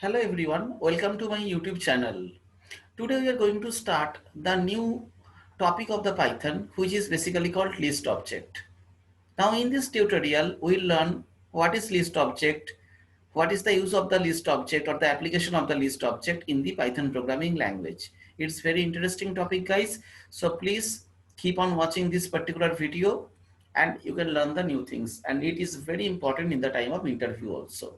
Hello everyone, welcome to my YouTube channel. Today we are going to start the new topic of the Python, which is basically called list object. Now in this tutorial we'll learn what is list object, what is the use of the list object or the application of the list object in the Python programming language. It's very interesting topic guys, so please keep on watching this particular video and you can learn the new things, and it is very important in the time of interview also.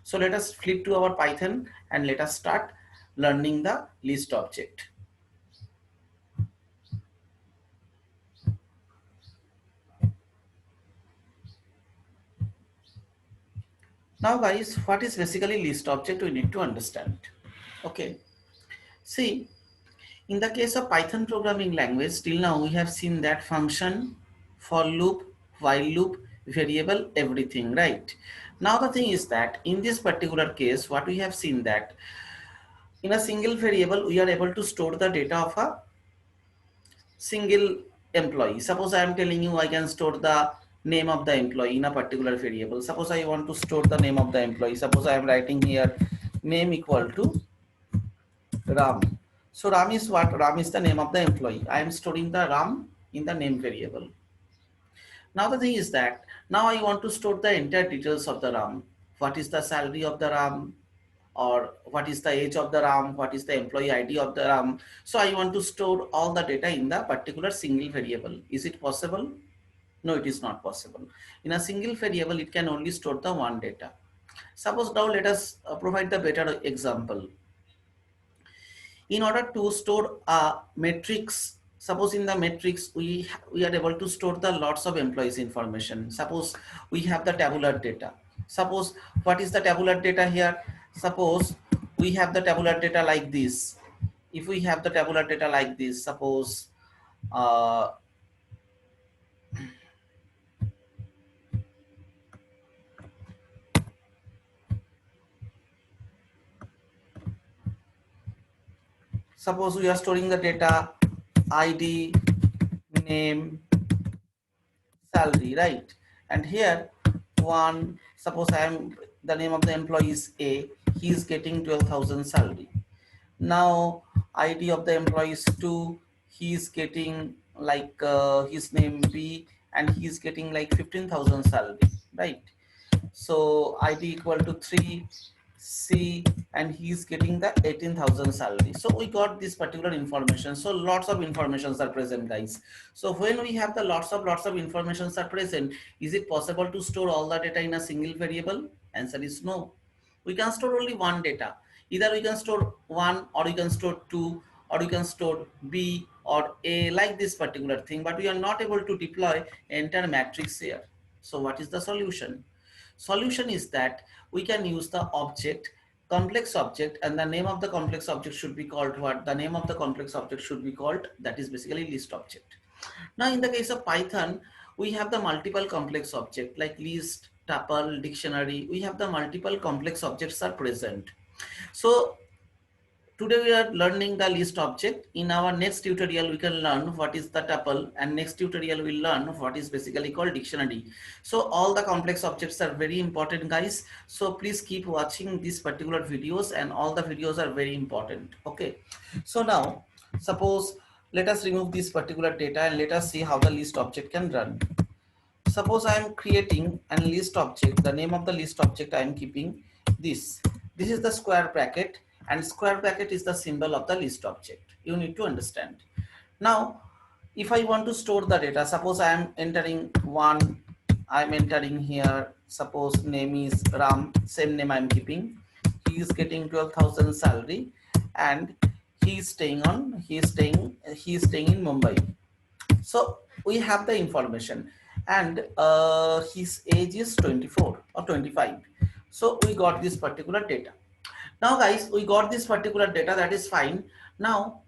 So let us flip to our Python and let us start learning the list object. Now guys, what is basically list object we need to understand. Okay, see, in the case of Python programming language, till now we have seen that function, for loop, while loop, variable, everything, right? Now the thing is that in this particular case, what we have seen that in a single variable, we are able to store the data of a single employee. Suppose I am telling you I can store the name of the employee in a particular variable. Suppose I want to store the name of the employee. Suppose I am writing here name equal to Ram. So Ram is what? Ram is the name of the employee. I am storing the Ram in the name variable. Now the thing is that now I want to store the entire details of the Ram. What is the salary of the Ram? Or what is the age of the RAM, what is the employee ID of the RAM. So I want to store all the data in the particular single variable. Is it possible? No, it is not possible. In a single variable, it can only store the one data. Suppose now let us provide the better example. In order to store a matrix, suppose in the matrix we are able to store the lots of employees information. Suppose we have the tabular data. Suppose what is the tabular data here? Suppose we have the tabular data like this. If we have the tabular data like this, suppose uh, suppose we are storing the data ID, name, salary, right? And here one, suppose I am the name of the employee is A, he is getting 12,000 salary. Now ID of the employee is 2, he is getting like his name B and he is getting like 15,000 salary, right? So ID equal to 3 C and he is getting the 18,000 salary. So we got this particular information. So lots of informations are present guys. So when we have the lots of informations are present, is it possible to store all the data in a single variable? Answer is no. We can store only one data. Either we can store one or we can store two or we can store B or A like this particular thing, but we are not able to deploy entire matrix here. So what is the solution? Solution is that we can use the object, complex object, and the name of the complex object should be called what? The name of the complex object should be called, that is basically list object. Now in the case of Python, we have the multiple complex object like list, tuple, dictionary. We have the multiple complex objects are present. So today we are learning the list object. In our next tutorial, we can learn what is the tuple, and next tutorial we'll learn what is basically called dictionary. So all the complex objects are very important guys. So please keep watching these particular videos, and all the videos are very important. Okay. So now suppose let us remove this particular data and let us see how the list object can run. Suppose I am creating a list object. The name of the list object I am keeping this. This is the square bracket, and square bracket is the symbol of the list object. You need to understand. Now, if I want to store the data, suppose I am entering one, I am entering here, suppose name is Ram, same name I am keeping. He is getting 12,000 salary and he is staying in Mumbai. So we have the information, and his age is 24 or 25. So we got this particular data. Now guys, we got this particular data, that is fine. Now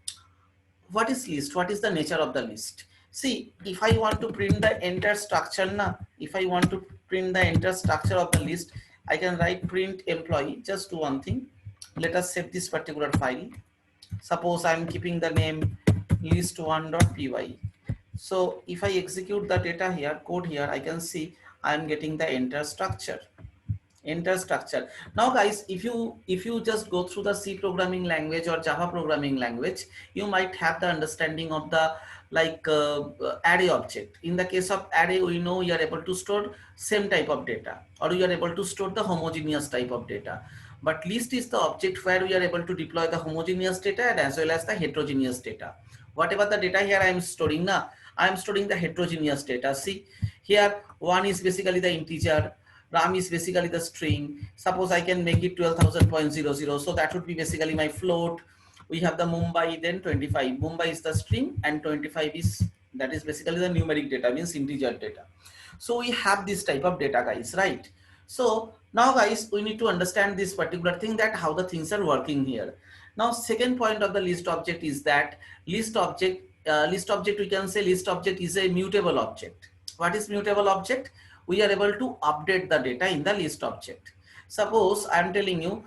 what is list? What is the nature of the list? See, if I want to print the entire structure now, if I want to print the entire structure of the list, I can write print employee. Just do one thing. Let us save this particular file. Suppose I am keeping the name list1.py. So if I execute the data here, code here, I can see I am getting the entire structure. Enter structure. Now guys, if you just go through the C programming language or Java programming language, you might have the understanding of the like array object. In the case of array, we know you are able to store same type of data, or you are able to store the homogeneous type of data. But list is the object where we are able to deploy the homogeneous data and as well as the heterogeneous data. Whatever the data here I am storing now, I am storing the heterogeneous data. See here, one is basically the integer, RAM is basically the string. Suppose I can make it 12,000.00, so that would be basically my float. We have the Mumbai, then 25. Mumbai is the string and 25 is, that is basically the numeric data, means integer data. So we have this type of data guys, right? So now guys, we need to understand this particular thing, that how the things are working here. Now second point of the list object is that list object we can say list object is a mutable object. What is mutable object? We are able to update the data in the list object. Suppose I am telling you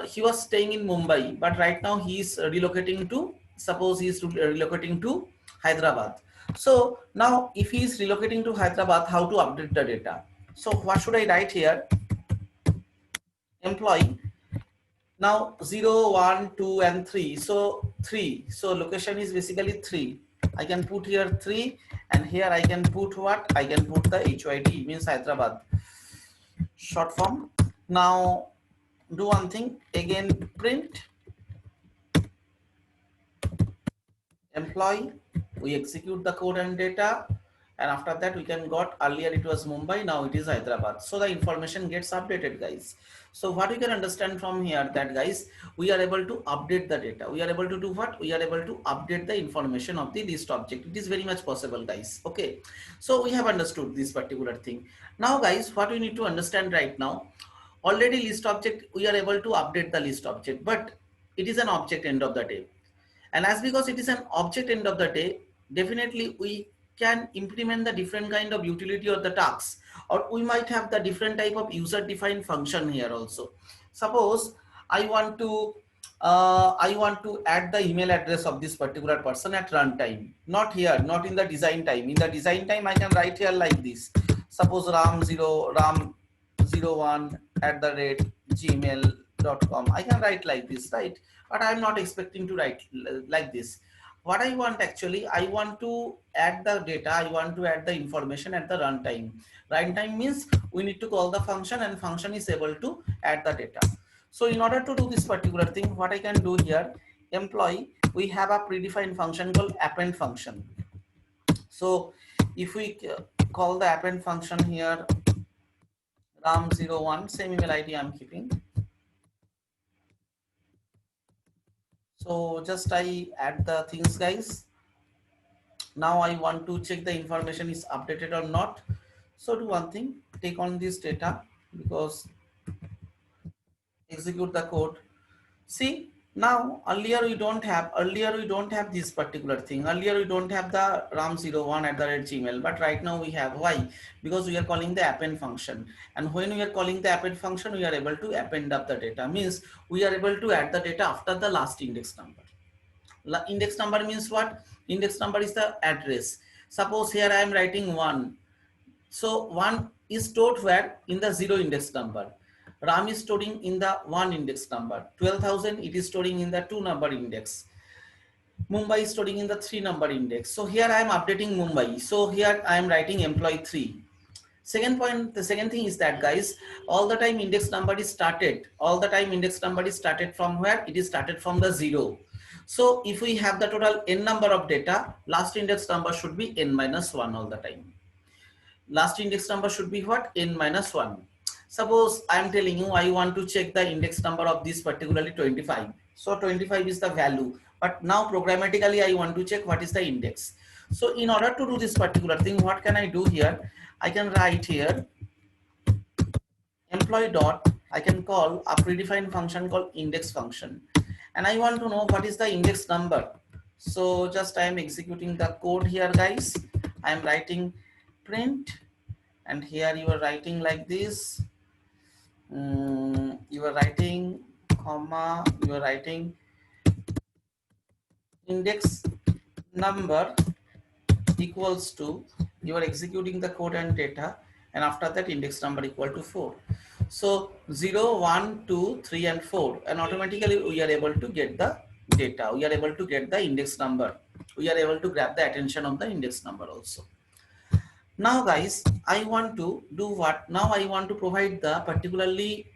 he was staying in Mumbai, but right now he is relocating to, suppose he is relocating to Hyderabad. So now if he is relocating to Hyderabad, how to update the data? So what should I write here? Employee. Now 0, 1, 2 and 3. So 3. So location is basically 3. I can put here 3 and here I can put what? I can put the HYD, means Hyderabad. Short form. Now do one thing again, print employee. We execute the code and data, and after that we can got, earlier it was Mumbai, now it is Hyderabad. So the information gets updated guys. So what we can understand from here, that guys, we are able to update the data. We are able to do what? We are able to update the information of the list object. It is very much possible guys. Okay, so we have understood this particular thing. Now guys, what we need to understand right now, already list object, we are able to update the list object, but it is an object end of the day. And as because it is an object end of the day, definitely we can implement the different kind of utility or the tasks, or we might have the different type of user defined function here also. Suppose I want to add the email address of this particular person at runtime, not here, not in the design time. In the design time I can write here like this. Suppose ram01@gmail.com. I can write like this, right? But I'm not expecting to write like this. What I want actually, I want to add the data, I want to add the information at the runtime. Runtime means we need to call the function and function is able to add the data. So in order to do this particular thing, what I can do here, employee, we have a predefined function called append function. So if we call the append function here, ram01, same email ID I'm keeping. So just I add the things guys. Now I want to check the information is updated or not. So do one thing, take on this data, because execute the code. See, now earlier we don't have this particular thing. Earlier we don't have the ram01@gmail, but right now we have. Why? Because we are calling the append function, and when we are calling the append function, we are able to append up the data. Means we are able to add the data after the last index number. Index number means what? Index number is the address. Suppose here I am writing 1. So 1 is stored where? In the 0 index number. RAM is storing in the 1 index number. 12,000 it is storing in the 2 number index. Mumbai is storing in the 3 number index. So here I am updating Mumbai. So here I am writing employee 3. Second point, the second thing is that guys, all the time index number is started. All the time index number is started from where? It is started from the 0. So if we have the total n number of data, last index number should be n minus 1 all the time. Last index number should be what? N minus 1. Suppose I am telling you I want to check the index number of this particularly 25. So 25 is the value. But now programmatically I want to check what is the index. So in order to do this particular thing, what can I do here? I can write here employee dot, I can call a predefined function called index function. And I want to know what is the index number. So just I am executing the code here guys. I am writing print, and here you are writing like this. You are writing comma, you are writing index number equals to, you are executing the code and data, and after that index number equal to 4. So 0, 1, 2, 3 and 4, and automatically we are able to get the data. We are able to get the index number. We are able to grab the attention of the index number also. Now guys, I want to do what? Now I want to provide the particularly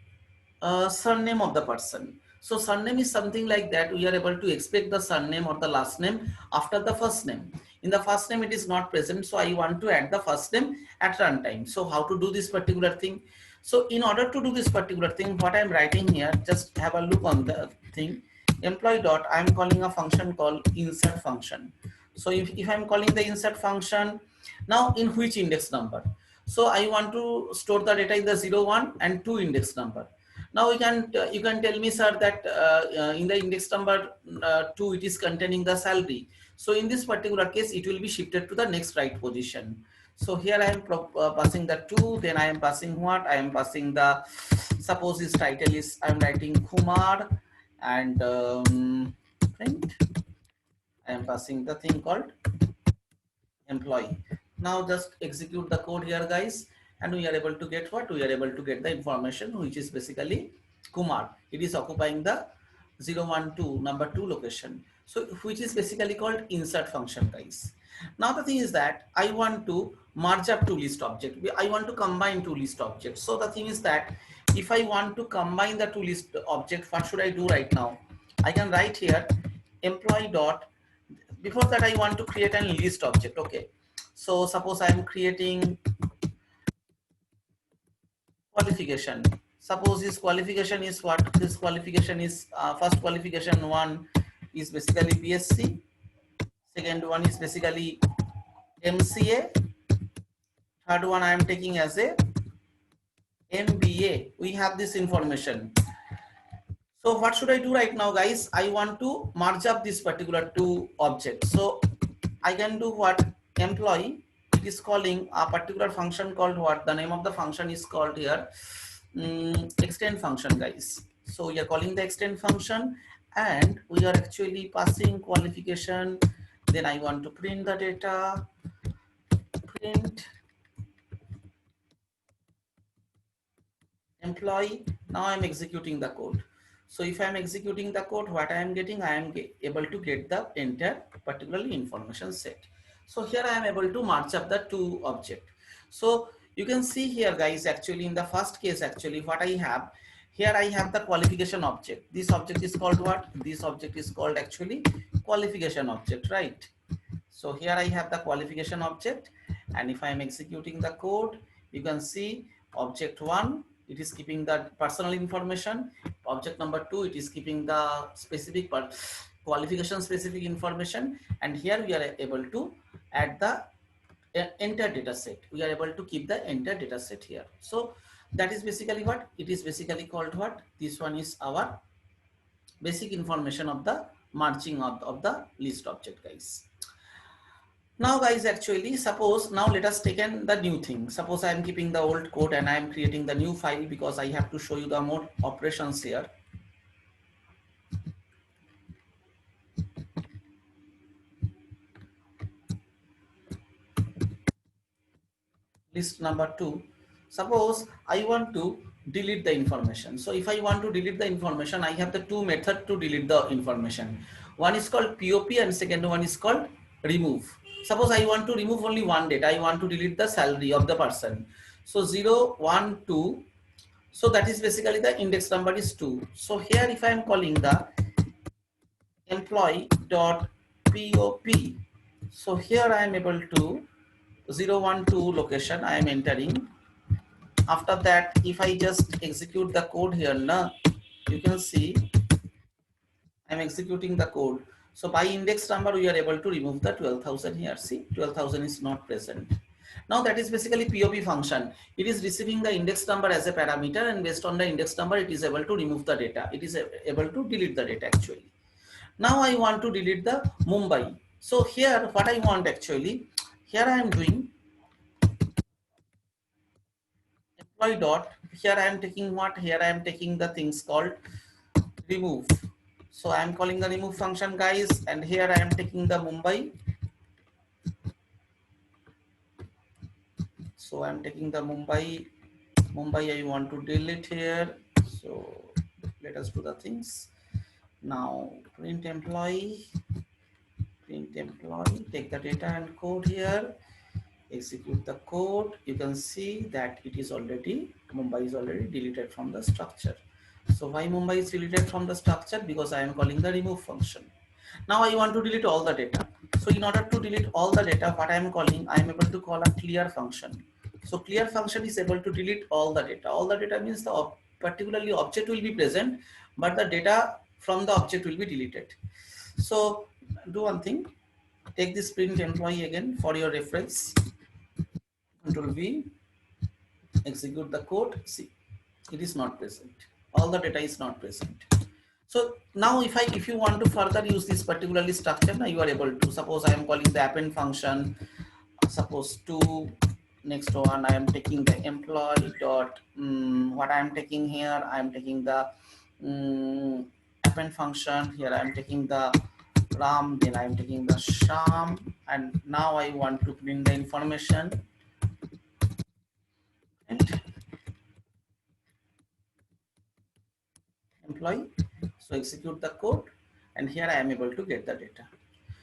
surname of the person. So surname is something like that. We are able to expect the surname or the last name after the first name. In the first name it is not present, so I want to add the first name at runtime. So how to do this particular thing? So in order to do this particular thing, what I am writing here, just have a look on the thing. Employee dot, I am calling a function called insert function. So if I am calling the insert function, now in which index number? So I want to store the data in the 0, 1 and 2 index number. Now you can tell me, sir, that in the index number 2 it is containing the salary. So in this particular case it will be shifted to the next right position. So here I am passing the 2, then I am passing what? I am passing the, suppose his title is, I am writing Kumar, and print. I am passing the thing called employee. Now just execute the code here, guys, and we are able to get what? We are able to get the information, which is basically Kumar. It is occupying the 012 number 2 location. So which is basically called insert function, guys. Now the thing is that I want to merge up two list object. I want to combine two list objects. So the thing is that if I want to combine the two list object, what should I do right now? I can write here employee dot, before that I want to create a list object. Okay, so suppose I am creating qualification. Suppose this qualification is what? This qualification is first qualification one is basically BSc, second one is basically MCA, third one I am taking as a MBA. We have this information. So what should I do right now, guys? I want to merge up this particular two objects. So I can do what? Employee, it is calling a particular function called what? The name of the function is called here extend function, guys. So we are calling the extend function, and we are actually passing qualification. Then I want to print the data, print employee. Now I'm executing the code. So if I'm executing the code, what I am getting, I am able to get the entire particularly information set. So here I am able to merge up the two object. So you can see here, guys, actually in the first case, actually what I have here, I have the qualification object. This object is called what? This object is called actually qualification object, right? So here I have the qualification object, and if I am executing the code, you can see object 1, it is keeping the personal information. Object number 2, it is keeping the specific qualification specific information, and here we are able to add the entire data set. We are able to keep the entire data set here. So that is basically what? It is basically called what? This one is our basic information of the merging of the list object, guys. Now guys, actually suppose, now let us take in the new thing. Suppose I am keeping the old code and I am creating the new file, because I have to show you the more operations here. List number 2. Suppose I want to delete the information. So if I want to delete the information, I have the two methods to delete the information. One is called POP and second one is called remove. Suppose I want to remove only one data. I want to delete the salary of the person. So 0, 1, 2. So that is basically the index number is 2. So here if I am calling the employee dot POP, so here I am able to 0, 1, 2 location I am entering. After that, if I just execute the code here, now you can see I'm executing the code. So by index number, we are able to remove the 12,000 here. See, 12,000 is not present. Now that is basically POP function. It is receiving the index number as a parameter, and based on the index number, it is able to remove the data. It is able to delete the data actually. Now I want to delete the Mumbai. So here, what I want actually, here I am doing employee dot, here I am taking what? Here I am taking the things called remove. So I am calling the remove function, guys, and here I am taking the Mumbai. So I am taking the Mumbai Mumbai I want to delete here. So let us do the things. Now print employee, take the data and code here, execute the code. You can see that it is already, Mumbai is already deleted from the structure. So why Mumbai is deleted from the structure? Because I am calling the remove function. Now I want to delete all the data. So in order to delete all the data, what I am calling, I am able to call a clear function. So clear function is able to delete all the data. All the data means the particularly object will be present, but the data from the object will be deleted. So do one thing, take this print employee again for your reference. Control V, execute the code. See, it is not present. All the data is not present. So now if you want to further use this particularly structure, now you are able to, suppose I am calling the append function, suppose to next one I am taking the employee dot what I am taking here, I am taking the append function here, I am taking the Ram, then I am taking the Sham, and now I want to print the information and employee. So execute the code, and here I am able to get the data.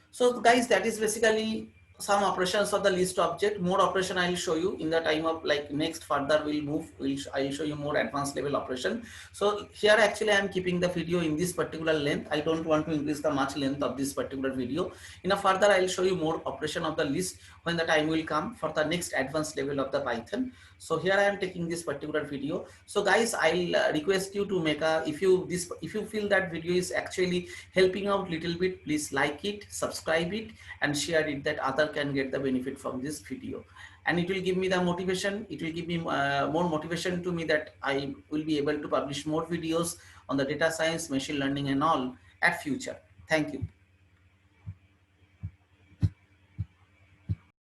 So guys, that is basically some operations of the list object. More operation I will show you in the time of like next further we'll move. I will show you more advanced level operation. So here actually I am keeping the video in this particular length. I don't want to increase the much length of this particular video. In a further I will show you more operation of the list when the time will come for the next advanced level of the Python. So here I am taking this particular video. So guys, I'll request you to make a, if you feel that video is actually helping out little bit, please like it, subscribe it, and share it that other can get the benefit from this video. And it will give me the motivation, it will give me more motivation to me that I will be able to publish more videos on the data science, machine learning and all at future. Thank you.